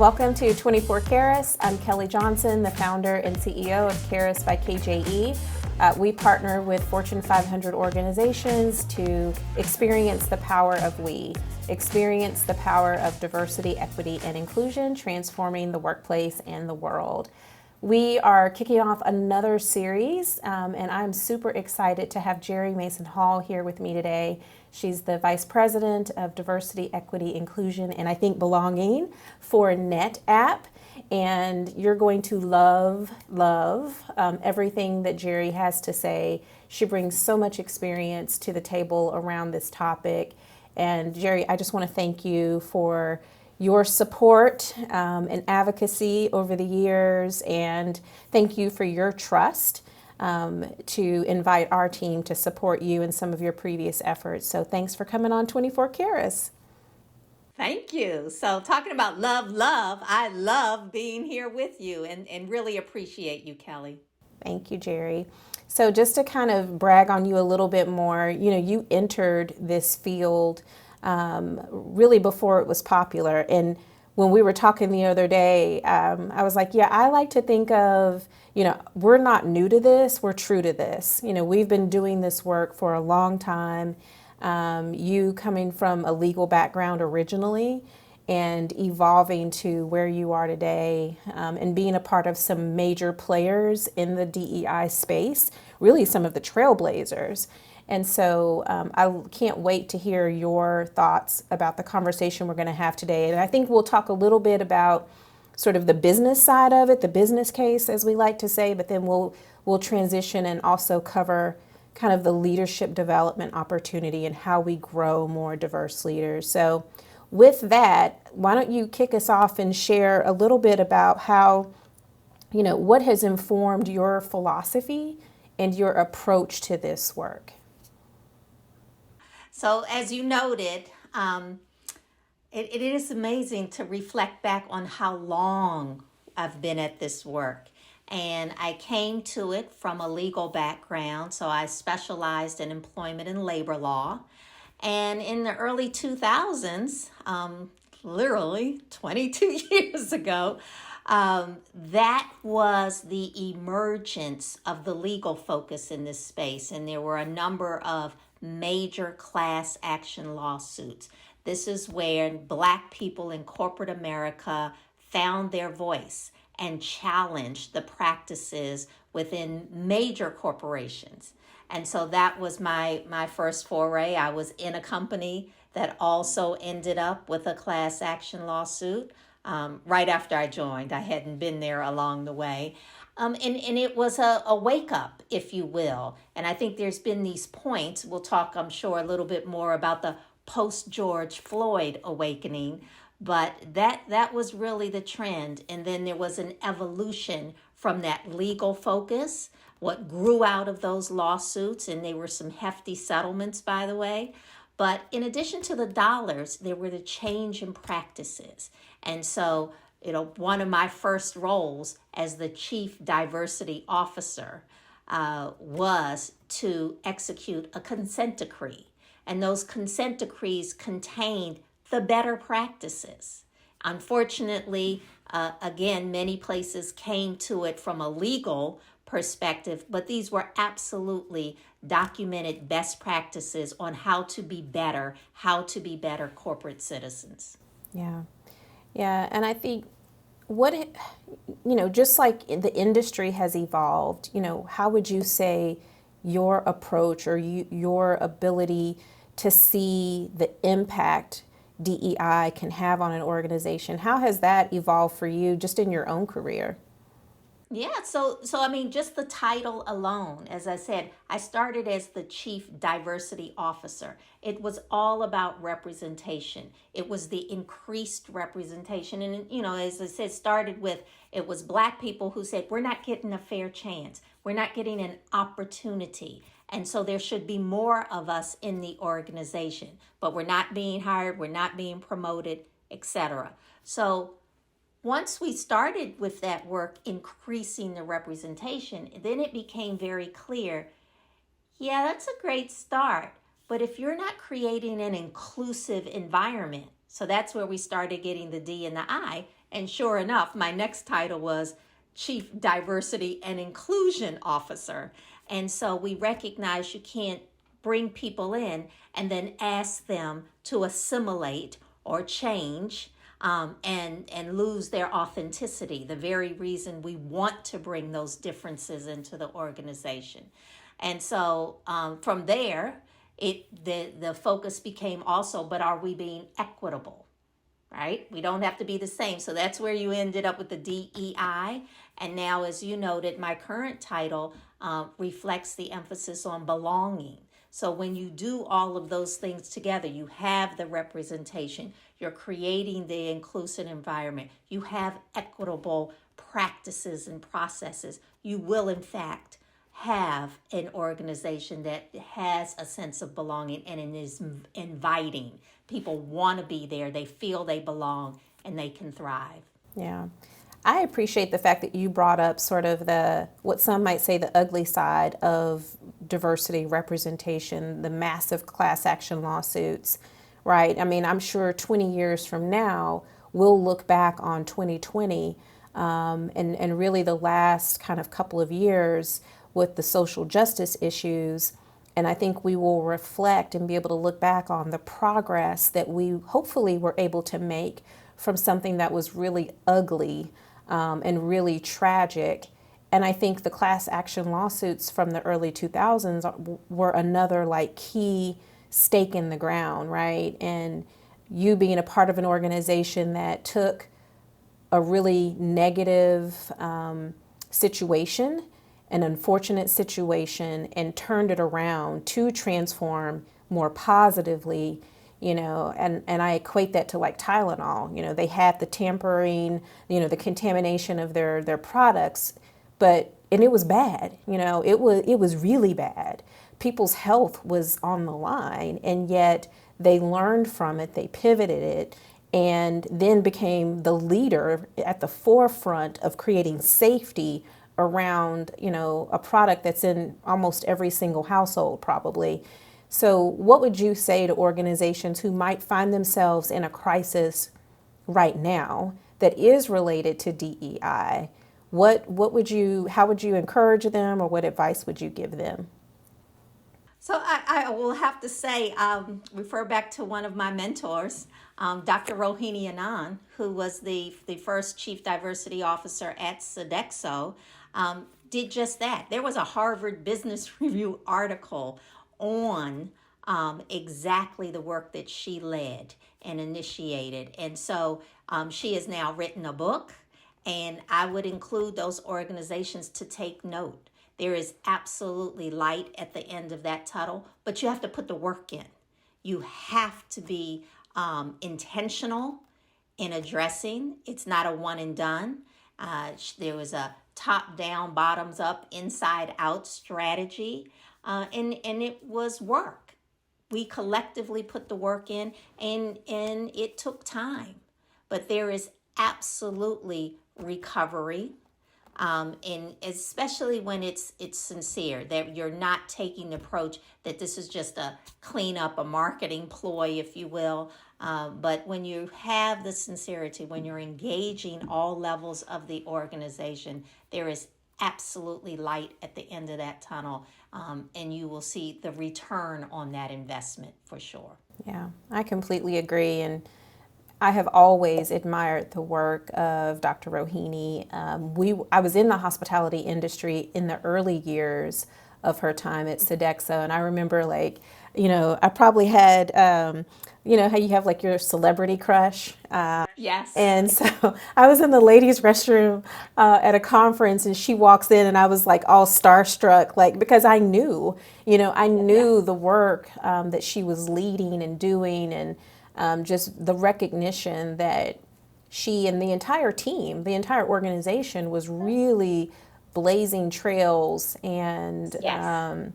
Welcome to 24 Karas. I'm Kelly Johnson, the founder and CEO of Karas by KJE. We partner with Fortune 500 organizations to experience the power of we, experience the power of diversity, equity, and inclusion, transforming the workplace and the world. We are kicking off another series, and I'm super excited to have Gerri Mason Hall here with me today. She's the Vice President of Diversity, Equity, Inclusion, and I think Belonging for NetApp. And you're going to love everything that Gerri has to say. She brings so much experience to the table around this topic. And Gerri, I just want to thank you for your support and advocacy over the years, and thank you for your trust to invite our team to support you in some of your previous efforts. So thanks for coming on 24 Karas. Thank you. So talking about love, I love being here with you and really appreciate you, Kelly. Thank you, Gerri. So just to kind of brag on you a little bit more, you entered this field really before it was popular. And when we were talking the other day, I was like, I like to think of, we're not new to this, we're true to this. We've been doing this work for a long time. You coming from a legal background originally and evolving to where you are today, and being a part of some major players in the DEI space, really some of the trailblazers. And so I can't wait to hear your thoughts about the conversation we're going to have today. And I think we'll talk a little bit about sort of the business side of it, the business case, as we like to say, but then we'll transition and also cover kind of the leadership development opportunity and how we grow more diverse leaders. So with that, why don't you kick us off and share a little bit about how, what has informed your philosophy and your approach to this work? So as you noted, it is amazing to reflect back on how long I've been at this work. And I came to it from a legal background, so I specialized in employment and labor law. And in the early 2000s, literally 22 years ago, that was the emergence of the legal focus in this space. And there were a number of major class action lawsuits. This is where Black people in corporate America found their voice and challenged the practices within major corporations. And so that was my first foray. I was in a company that also ended up with a class action lawsuit right after I joined. I hadn't been there along the way. And it was a wake up, if you will. And I think there's been these points. We'll talk, I'm sure, a little bit more about the post-George Floyd awakening. But that was really the trend. And then there was an evolution from that legal focus, what grew out of those lawsuits. And they were some hefty settlements, by the way. But in addition to the dollars, there were the change in practices. And so one of my first roles as the Chief Diversity Officer was to execute a consent decree. And those consent decrees contained the better practices. Unfortunately, again, many places came to it from a legal perspective, but these were absolutely documented best practices on how to be better corporate citizens. Yeah, and I think just like the industry has evolved, how would you say your approach or your ability to see the impact DEI can have on an organization, how has that evolved for you just in your own career? Yeah, so I mean, just the title alone, as I said, I started as the Chief Diversity Officer. It was all about representation. It was the increased representation. And, as I said, it was Black people who said, we're not getting a fair chance. We're not getting an opportunity. And so there should be more of us in the organization, but we're not being hired, we're not being promoted, etc. So once we started with that work, increasing the representation, then it became very clear, that's a great start. But if you're not creating an inclusive environment, so that's where we started getting the D and the I, And sure enough, my next title was Chief Diversity and Inclusion Officer. And so we recognize you can't bring people in and then ask them to assimilate or change, and lose their authenticity, the very reason we want to bring those differences into the organization. And so from there, the focus became also, but are we being equitable? Right? We don't have to be the same. So that's where you ended up with the DEI. And now, as you noted, my current title reflects the emphasis on belonging. So when you do all of those things together, you have the representation, you're creating the inclusive environment, you have equitable practices and processes, you will in fact have an organization that has a sense of belonging and it is inviting. People want to be there, they feel they belong, and they can thrive. Yeah. I appreciate the fact that you brought up sort of what some might say, the ugly side of diversity representation, the massive class action lawsuits, right? I mean, I'm sure 20 years from now, we'll look back on 2020 and really the last kind of couple of years with the social justice issues. And I think we will reflect and be able to look back on the progress that we hopefully were able to make from something that was really ugly and really tragic. And I think the class action lawsuits from the early 2000s were another like key stake in the ground, right? And you being a part of an organization that took a really negative situation, an unfortunate situation, and turned it around to transform more positively, and I equate that to like Tylenol. They had the tampering, the contamination of their products, and it was bad. It was really bad. People's health was on the line, and yet they learned from it, they pivoted it, and then became the leader at the forefront of creating safety around, a product that's in almost every single household probably. So what would you say to organizations who might find themselves in a crisis right now that is related to DEI? How would you encourage them, or what advice would you give them? So I will have to say, refer back to one of my mentors, Dr. Rohini Anand, who was the first Chief Diversity Officer at Sodexo, did just that. There was a Harvard Business Review article on exactly the work that she led and initiated. And so she has now written a book, and I would include those organizations to take note. There is absolutely light at the end of that tunnel, but you have to put the work in. You have to be intentional in addressing. It's not a one and done. There was a top down, bottoms up, inside out strategy, and it was work. We collectively put the work in, and it took time. But there is absolutely recovery. And especially when it's sincere, that you're not taking the approach that this is just a cleanup, a marketing ploy, if you will. But when you have the sincerity, when you're engaging all levels of the organization, there is absolutely light at the end of that tunnel, and you will see the return on that investment for sure. Yeah, I completely agree. And I have always admired the work of Dr. Rohini. I was in the hospitality industry in the early years of her time at Sodexo, and I remember I probably had, how you have like your celebrity crush. Yes. And so I was in the ladies' restroom at a conference, and she walks in, and I was like all starstruck, like because I knew, the work that she was leading and doing, and just the recognition that she and the entire team, the entire organization was really blazing trails. And Yes.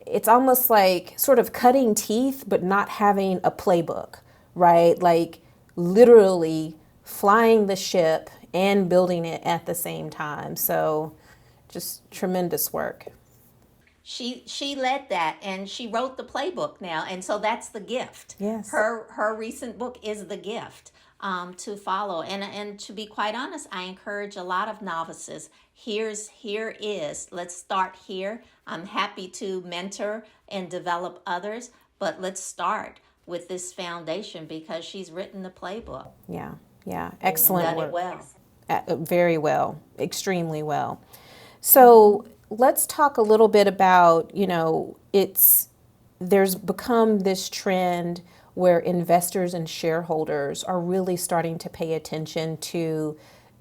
it's almost like sort of cutting teeth, but not having a playbook, right? Like literally flying the ship and building it at the same time. So just tremendous work. She led that, and she wrote the playbook now, and so that's the gift. Yes. Her recent book is the gift. to follow. And to be quite honest, I encourage a lot of novices. Let's start here. I'm happy to mentor and develop others, but let's start with this foundation because she's written the playbook Yeah, yeah, and excellent done it work. well. Very well, extremely well. So let's talk a little bit about, there's become this trend where investors and shareholders are really starting to pay attention to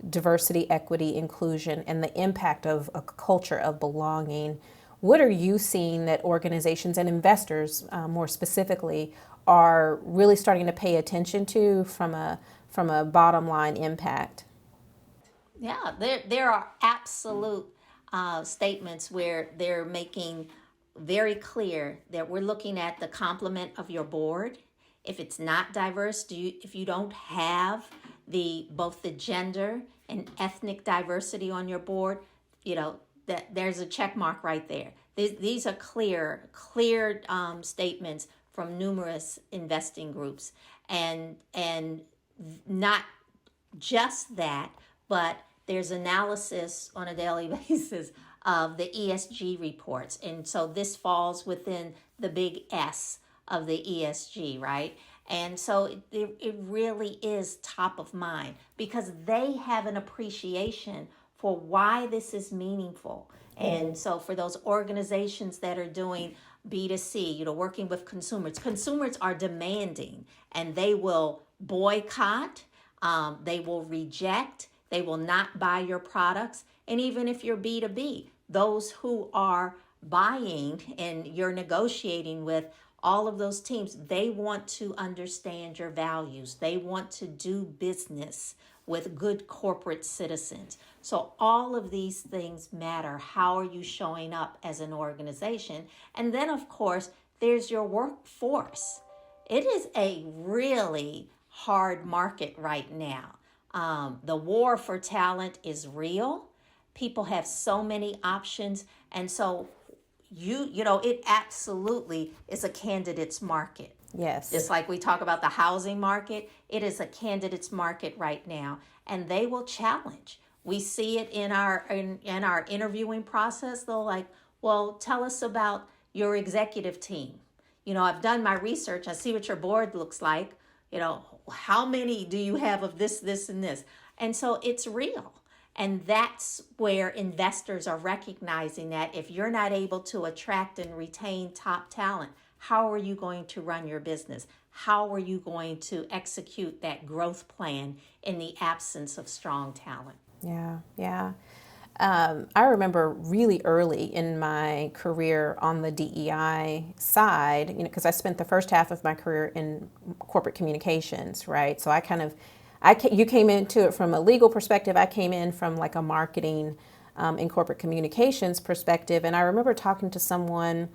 diversity, equity, inclusion, and the impact of a culture of belonging. What are you seeing that organizations and investors, more specifically, are really starting to pay attention to from a bottom line impact? Yeah, there are absolute statements where they're making very clear that we're looking at the complement of your board. If it's not diverse, if you don't have both the gender and ethnic diversity on your board, that there's a check mark right there. These are clear statements from numerous investing groups, and not just that, but there's analysis on a daily basis of the ESG reports. And so this falls within the big S of the ESG, right? And so it really is top of mind because they have an appreciation for why this is meaningful. And so for those organizations that are doing B2C, working with consumers are demanding and they will boycott, they will reject, they will not buy your products. And even if you're B2B, those who are buying and you're negotiating with, all of those teams, they want to understand your values. They want to do business with good corporate citizens. So all of these things matter. How are you showing up as an organization? And then, of course, there's your workforce. It is a really hard market right now. The war for talent is real. People have so many options. And so it absolutely is a candidate's market. Yes. Just like we talk about the housing market, it is a candidate's market right now, and they will challenge. We see it in our interviewing process. They'll like, well, tell us about your executive team. I've done my research. I see what your board looks like. How many do you have of this, this, and this? And so it's real. And that's where investors are recognizing that if you're not able to attract and retain top talent, how are you going to run your business? How are you going to execute that growth plan in the absence of strong talent? Yeah, yeah. I remember really early in my career on the DEI side, because I spent the first half of my career in corporate communications, right? So you came into it from a legal perspective. I came in from like a marketing and corporate communications perspective. And I remember talking to someone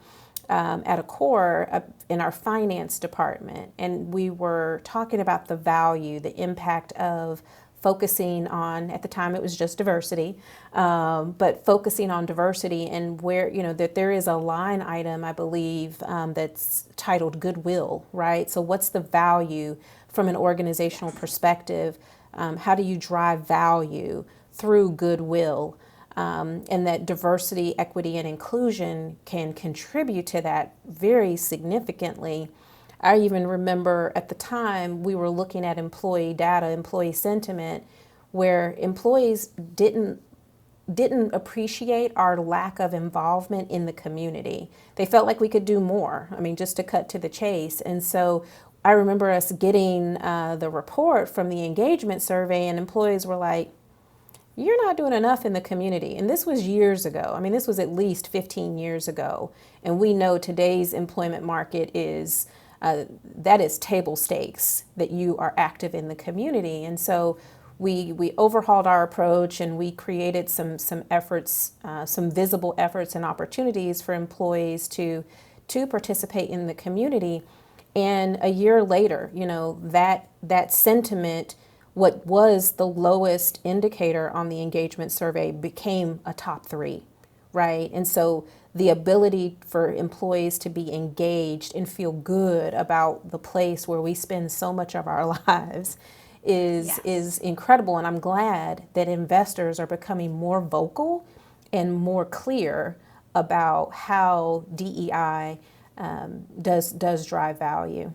at a core in our finance department, and we were talking about the value, the impact of focusing on, at the time it was just diversity, but focusing on diversity and where, that there is a line item, I believe, that's titled goodwill, right? So what's the value from an organizational perspective? How do you drive value through goodwill? And that diversity, equity, and inclusion can contribute to that very significantly. I even remember at the time we were looking at employee data, employee sentiment, where employees didn't appreciate our lack of involvement in the community. They felt like we could do more. I mean, just to cut to the chase. And so I remember us getting the report from the engagement survey, and employees were like, "You're not doing enough in the community." And this was years ago. I mean, this was at least 15 years ago. And we know today's employment market is that is table stakes, that you are active in the community. And so we overhauled our approach, and we created some efforts, some visible efforts and opportunities for employees to participate in the community. And a year later, that sentiment, what was the lowest indicator on the engagement survey, became a top 3, right? And so the ability for employees to be engaged and feel good about the place where we spend so much of our lives is incredible. And I'm glad that investors are becoming more vocal and more clear about how DEI does drive value.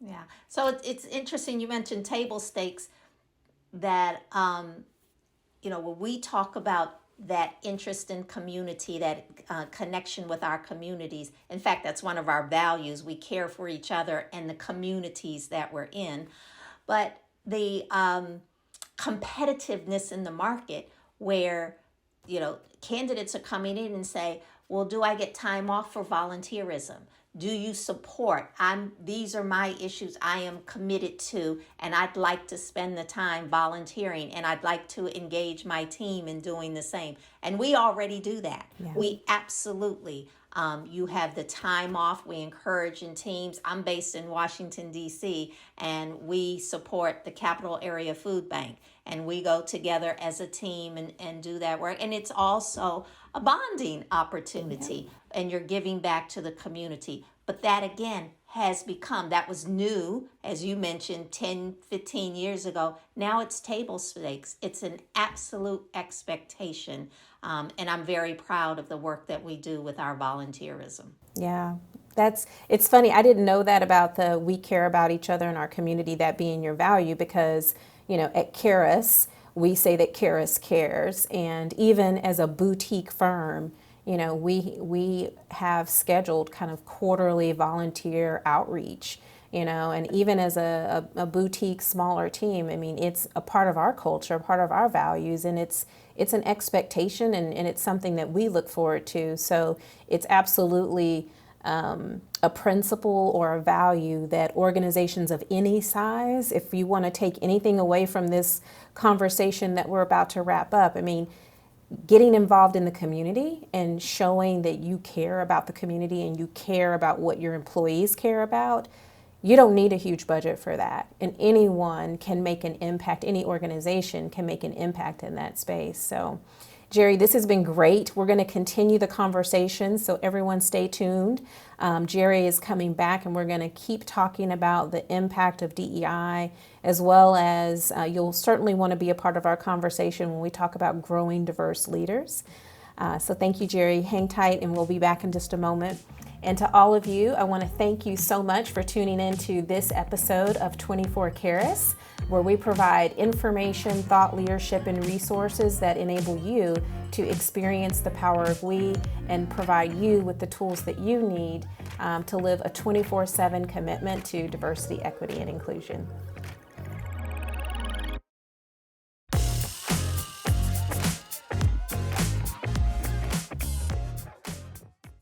Yeah. So it's interesting you mentioned table stakes that, when we talk about that interest in community, that connection with our communities. In fact, that's one of our values. We care for each other and the communities that we're in. But the competitiveness in the market where, candidates are coming in and say, well, do I get time off for volunteerism? Do you support? These are my issues I am committed to, and I'd like to spend the time volunteering, and I'd like to engage my team in doing the same. And we already do that. Yeah. We absolutely. You have the time off. We encourage in teams. I'm based in Washington, D.C., and we support the Capital Area Food Bank. And we go together as a team and do that work. And it's also a bonding opportunity. Yeah. And you're giving back to the community. But that, again, that was new, as you mentioned, 10, 15 years ago. Now it's table stakes. It's an absolute expectation. And I'm very proud of the work that we do with our volunteerism. Yeah, it's funny. I didn't know that about we care about each other in our community, that being your value, because, at Caris, we say that Caris cares. And even as a boutique firm, we have scheduled kind of quarterly volunteer outreach, and even as a boutique smaller team, I mean, it's a part of our culture, part of our values, and it's an expectation, and it's something that we look forward to. So it's absolutely a principle or a value that organizations of any size, if you want to take anything away from this conversation that we're about to wrap up, I mean, getting involved in the community and showing that you care about the community and you care about what your employees care about, you don't need a huge budget for that. And anyone can make an impact, any organization can make an impact in that space. So, Gerri, this has been great. We're going to continue the conversation, so everyone stay tuned. Gerri is coming back, and we're going to keep talking about the impact of DEI, as well as you'll certainly want to be a part of our conversation when we talk about growing diverse leaders. So thank you, Gerri. Hang tight, and we'll be back in just a moment. And to all of you, I want to thank you so much for tuning in to this episode of 24 Caris, where we provide information, thought leadership, and resources that enable you to experience the power of we and provide you with the tools that you need to live a 24/7 commitment to diversity, equity, and inclusion.